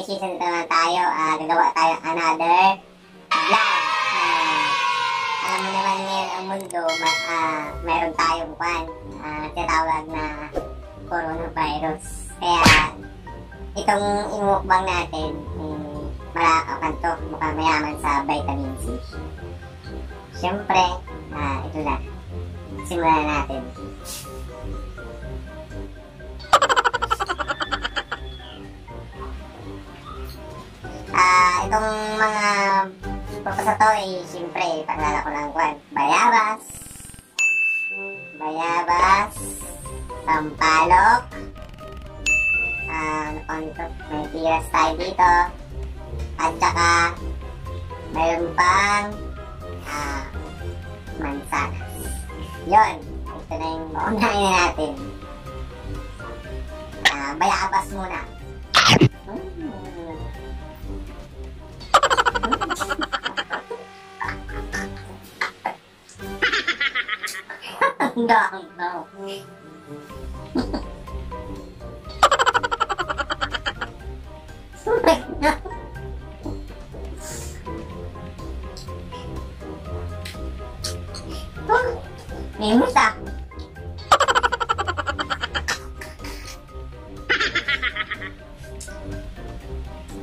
season naman tayo. Gagawa tayo another vlog. Alam mo naman ngayon ang mundo, meron tayong tinatawag na coronavirus. Kaya itong imukbang natin, malakapan to, mukhang mayaman sa vitamin C. Siyempre, ito na. Simulan natin. Itong mga purpose na to ay siyempre paalala ko lang bayabas, sampalok, ano pa nito, may tiras tayo dito, at saka mayroon pang mansanas. Yun, ito na yung unahin natin. Bayabas muna. No. Minus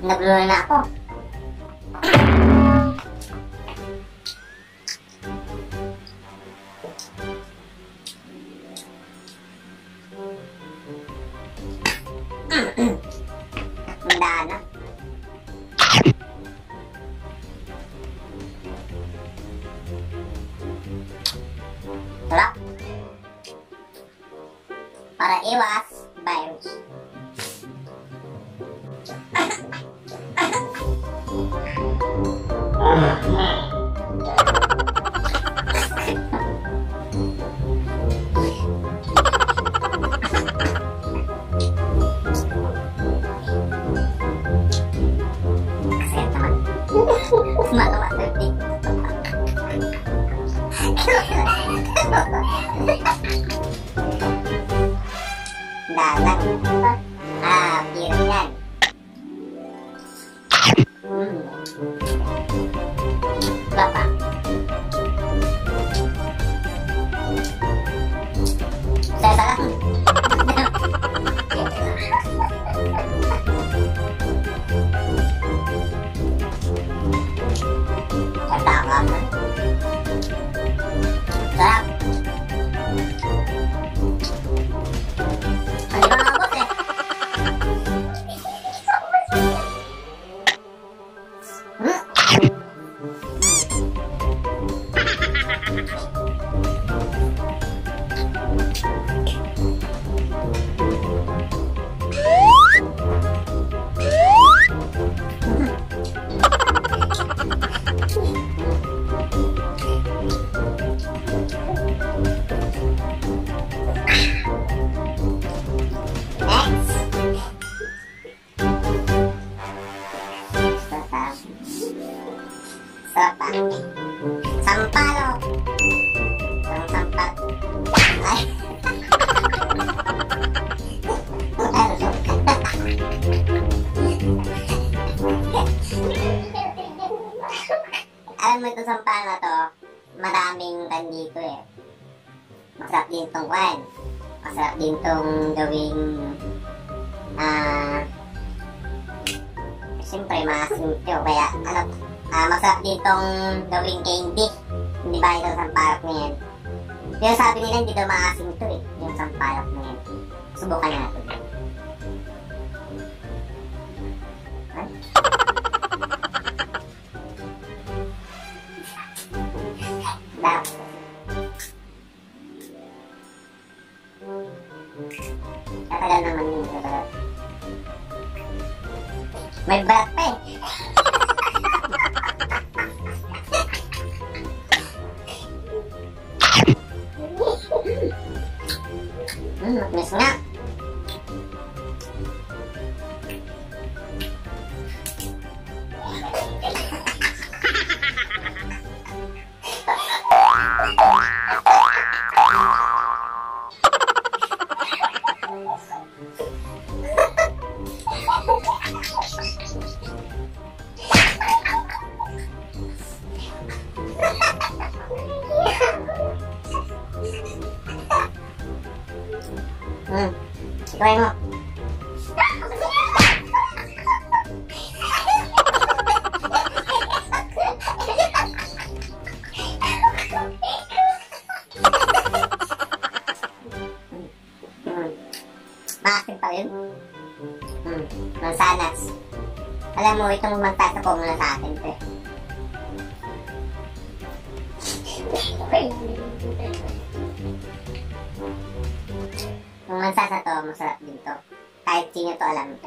Naglulo na ako. Mandaan na. Sarap. Para iwas virus. Dalang. Piring yan. Bapak. Saya salah. Katakan. Sarap. Sampalok. Sampat. Ay. Alam mo itong sampalok na to, maraming dito eh. Masarap din itong wine. Masarap din itong gawing siyempre maasim ito. Kaya masarap din itong gawing candy. Hindi ba itong sampalok na yan? Pero sabi nila hindi daw maasim ito eh. Yung sampalok na yan. Subukan natin. Katagal naman yun. May balat pa eh. Miss nga. Try mo. Maasin pa rin. Mansanas. Alam mo, itong magtatapo muna sa akin, te. Yung mansas na to, masarap din to. Kahit sino to alam.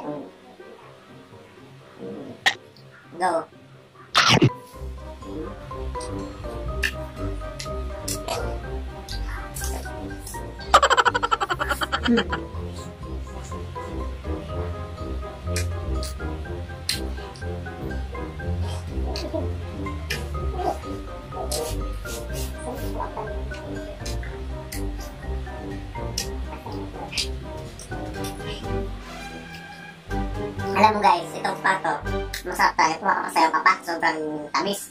Go. Alam mo guys, itong pato, masarap talaga. Makakasayaw ka pa, sobrang tamis.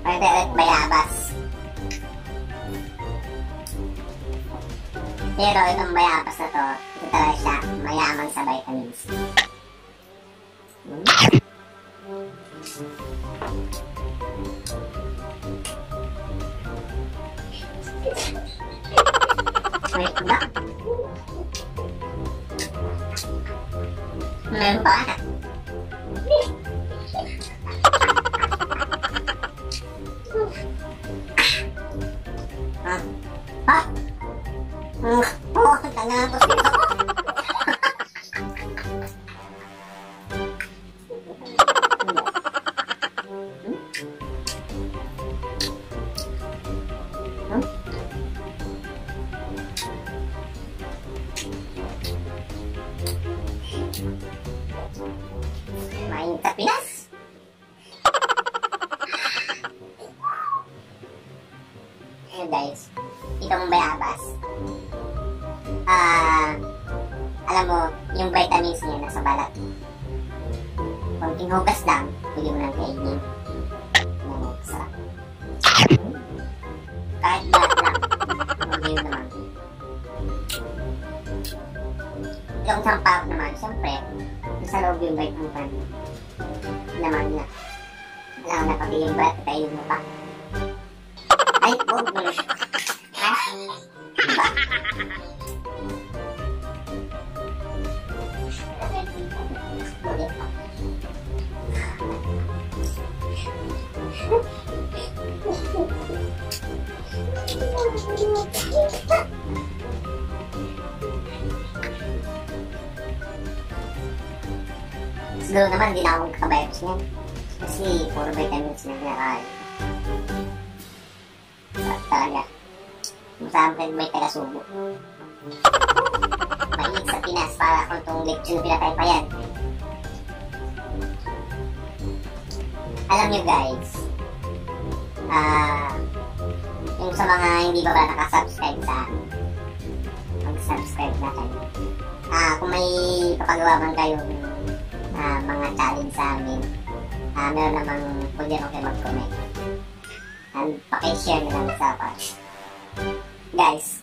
Pwede ulit bayabas. Pero itong bayabas na to, ito talaga siya, mayaman sa vitamins. Wait ba? Meron pa? Tanapos dito ko. Mainit sa Pinas. Ayan guys, itong bayabas. Alam mo, yung vitamins niya nasa balat. Konting hugas lang, pwede mo nang kainin. Sarap. Kahit balat lang, mag-iw naman. Yung sampalok naman, siyempre, nasa loob yung vitamin naman niya. Alam na pati yung balat, kainin mo pa. Ay, huwag mo. Ha? Diba? Siguro naman hindi na ako magkakabayos niyan. Kasi puro vitamins na kinakain. Talaga. Masabi may taga-subo. Mainit sa Pinas para kung itong lechon pinatay pa yan. Alam nyo guys, yung sa mga hindi ba nakasubscribe sa akin, mag-subscribe na kayo. Kung may papagawa man kayong mga challenge sa amin, meron namang pwede ako kayo mag-comment. And pakishare na lang sa part. Guys,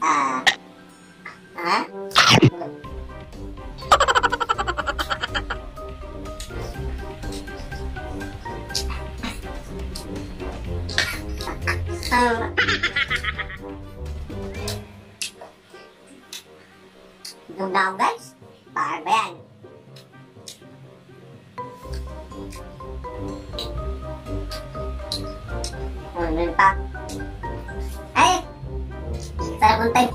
Dug na ako guys. Bakit ba yan? Meron pa. Ay! Sarap ng time.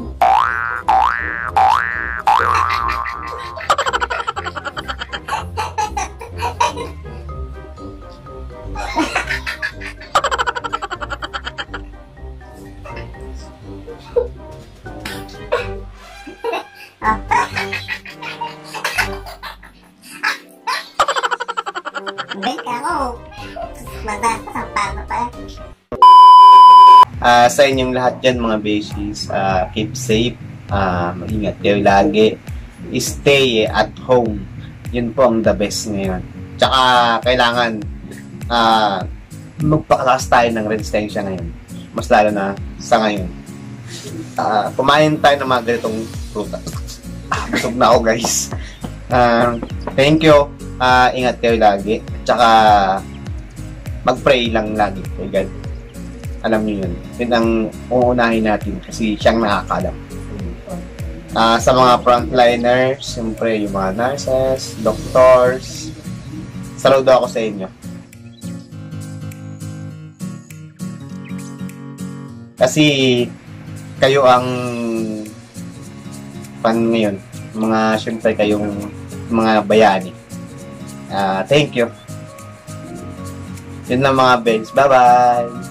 Sa inyong lahat dyan mga besties, keep safe, maingat kayo lagi, stay at home. Yun po ang the best ngayon. Tsaka kailangan magpakalakas tayo ng resistensya ngayon. Mas lalo na sa ngayon. Kumain tayo ng mga ganitong prutas. Busog na ako guys. Thank you. Ingat kayo lagi. Tsaka mag-pray lang lagi kay God. Alam niyo yun. Yun ang uunahin natin kasi siyang nakakalam. Sa mga frontliners, siyempre yung mga nurses, doctors, saludo ako sa inyo. Kasi kayo ang ngayon, siyempre kayong mga bayani. Thank you. Yun lang mga beds. Bye-bye!